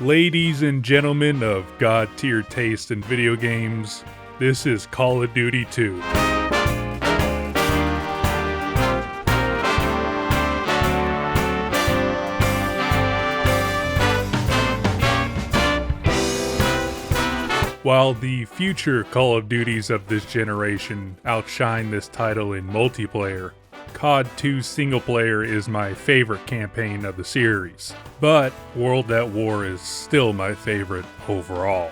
Ladies and gentlemen of God-tier taste in video games, this is Call of Duty 2. While the future Call of Duties of this generation outshine this title in multiplayer, COD 2 single player is my favorite campaign of the series, but World at War is still my favorite overall.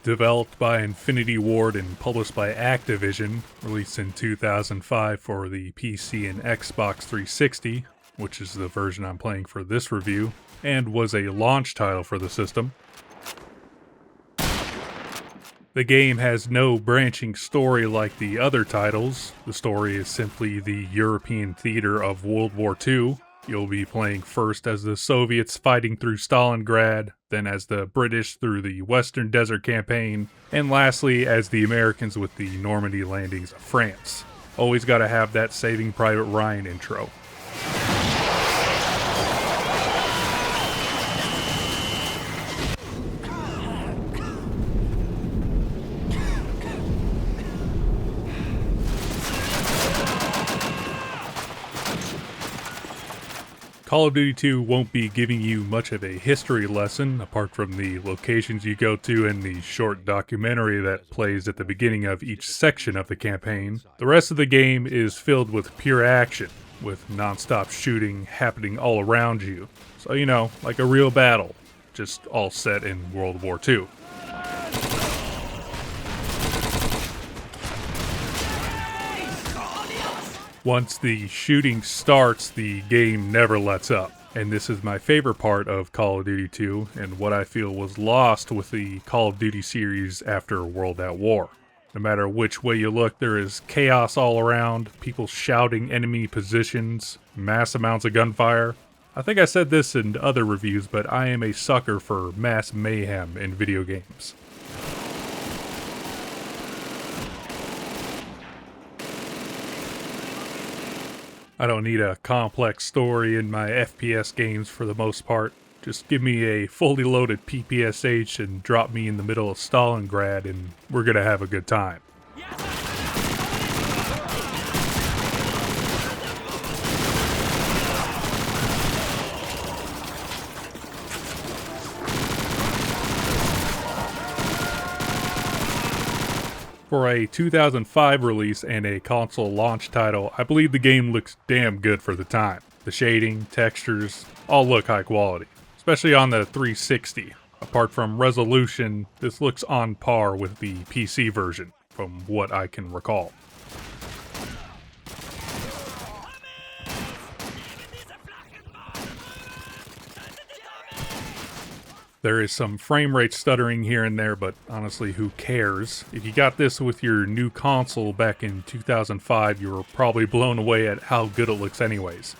Developed by Infinity Ward and published by Activision, released in 2005 for the PC and Xbox 360, which is the version I'm playing for this review, and was a launch title for the system. The game has no branching story like the other titles. The story is simply the European theater of World War II. You'll be playing first as the Soviets fighting through Stalingrad, then as the British through the Western Desert Campaign, and lastly as the Americans with the Normandy landings of France. Always gotta have that Saving Private Ryan intro. Call of Duty 2 won't be giving you much of a history lesson, apart from the locations you go to and the short documentary that plays at the beginning of each section of the campaign. The rest of the game is filled with pure action, with non-stop shooting happening all around you. So, like a real battle, just all set in World War II. Once the shooting starts, the game never lets up. And this is my favorite part of Call of Duty 2, and what I feel was lost with the Call of Duty series after World at War. No matter which way you look, there is chaos all around, people shouting enemy positions, mass amounts of gunfire. I think I said this in other reviews, but I am a sucker for mass mayhem in video games. I don't need a complex story in my FPS games for the most part. Just give me a fully loaded PPSH and drop me in the middle of Stalingrad and we're gonna have a good time. For a 2005 release and a console launch title, I believe the game looks damn good for the time. The shading, textures, all look high quality, especially on the 360. Apart from resolution, this looks on par with the PC version, from what I can recall. There is some frame rate stuttering here and there, but honestly, who cares? If you got this with your new console back in 2005, you were probably blown away at how good it looks anyways.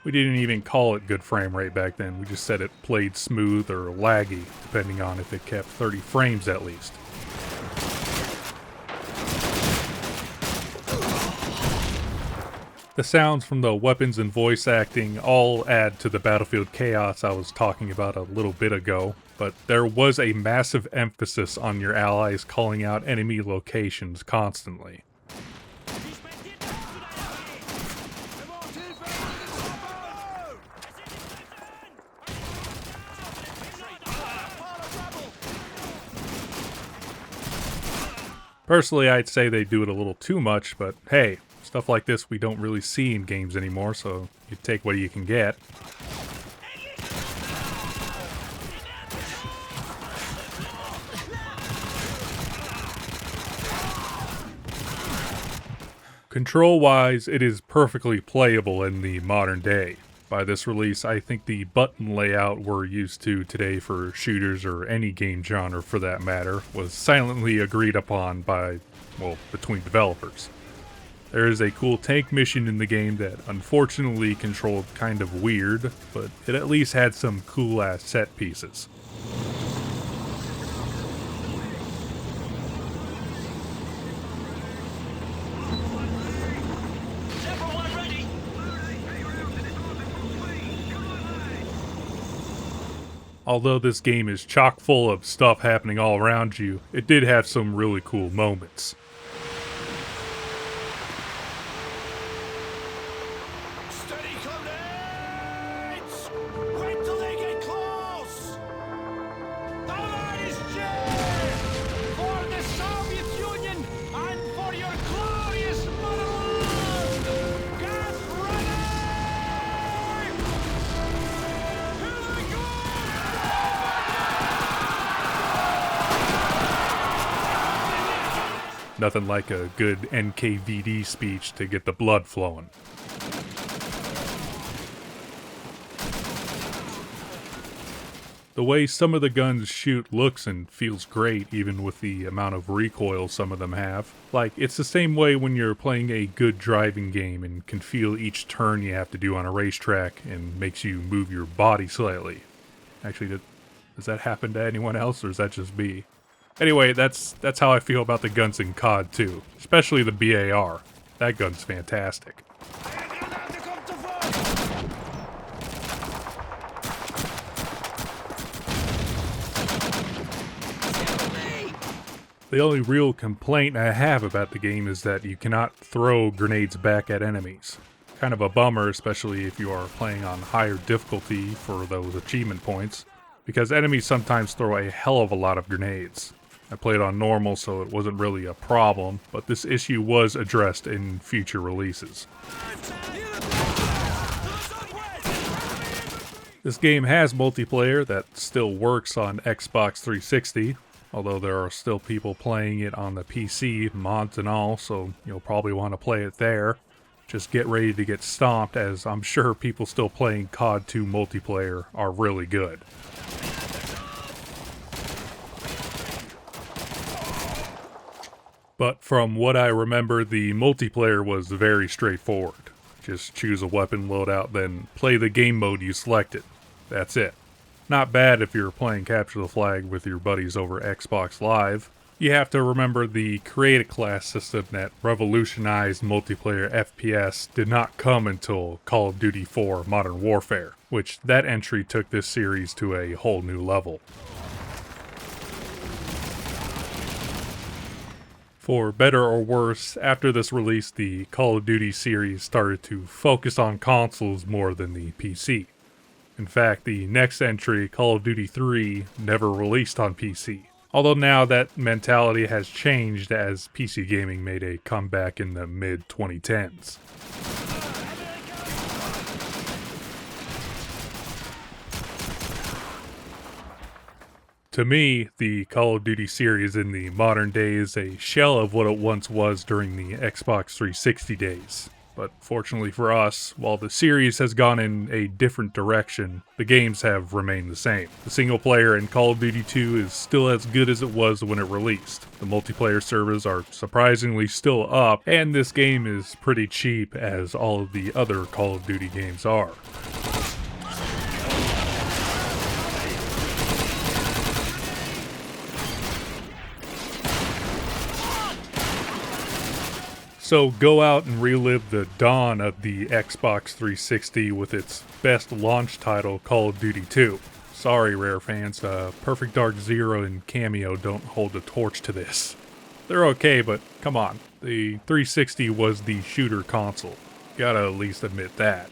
We didn't even call it good frame rate back then, we just said it played smooth or laggy, depending on if it kept 30 frames at least. The sounds from the weapons and voice acting all add to the battlefield chaos I was talking about a little bit ago, but there was a massive emphasis on your allies calling out enemy locations constantly. Personally, I'd say they do it a little too much, but hey, stuff like this we don't really see in games anymore, so you take what you can get. Control-wise, it is perfectly playable in the modern day. By this release, I think the button layout we're used to today for shooters or any game genre for that matter was silently agreed upon between developers. There is a cool tank mission in the game that unfortunately controlled kind of weird, but it at least had some cool ass set pieces. Although this game is chock full of stuff happening all around you, it did have some really cool moments. Steady, comrades! Wait till they get close! Allies cheer! For the Soviet Union and for your glorious motherland! Get ready! Here they go! Nothing like a good NKVD speech to get the blood flowing. The way some of the guns shoot looks and feels great, even with the amount of recoil some of them have. Like, it's the same way when you're playing a good driving game and can feel each turn you have to do on a racetrack and makes you move your body slightly. Actually, does that happen to anyone else, or is that just me? Anyway, that's how I feel about the guns in COD 2, especially the BAR. That gun's fantastic. The only real complaint I have about the game is that you cannot throw grenades back at enemies. Kind of a bummer, especially if you are playing on higher difficulty for those achievement points, because enemies sometimes throw a hell of a lot of grenades. I played on normal, so it wasn't really a problem, but this issue was addressed in future releases. This game has multiplayer that still works on Xbox 360, although there are still people playing it on the PC, mods and all, so you'll probably want to play it there. Just get ready to get stomped, as I'm sure people still playing COD 2 multiplayer are really good. But from what I remember, the multiplayer was very straightforward. Just choose a weapon loadout, then play the game mode you selected. That's it. Not bad if you're playing Capture the Flag with your buddies over Xbox Live. You have to remember the Create a Class system that revolutionized multiplayer FPS did not come until Call of Duty 4 Modern Warfare, which that entry took this series to a whole new level. For better or worse, after this release, the Call of Duty series started to focus on consoles more than the PC. In fact, the next entry, Call of Duty 3, never released on PC. Although now that mentality has changed as PC gaming made a comeback in the mid-2010s. To me, the Call of Duty series in the modern day is a shell of what it once was during the Xbox 360 days. But fortunately for us, while the series has gone in a different direction, the games have remained the same. The single player in Call of Duty 2 is still as good as it was when it released. The multiplayer servers are surprisingly still up, and this game is pretty cheap, as all of the other Call of Duty games are. So go out and relive the dawn of the Xbox 360 with its best launch title, Call of Duty 2. Sorry, Rare fans, Perfect Dark Zero and Cameo don't hold the torch to this. They're okay, but come on, the 360 was the shooter console. Gotta at least admit that.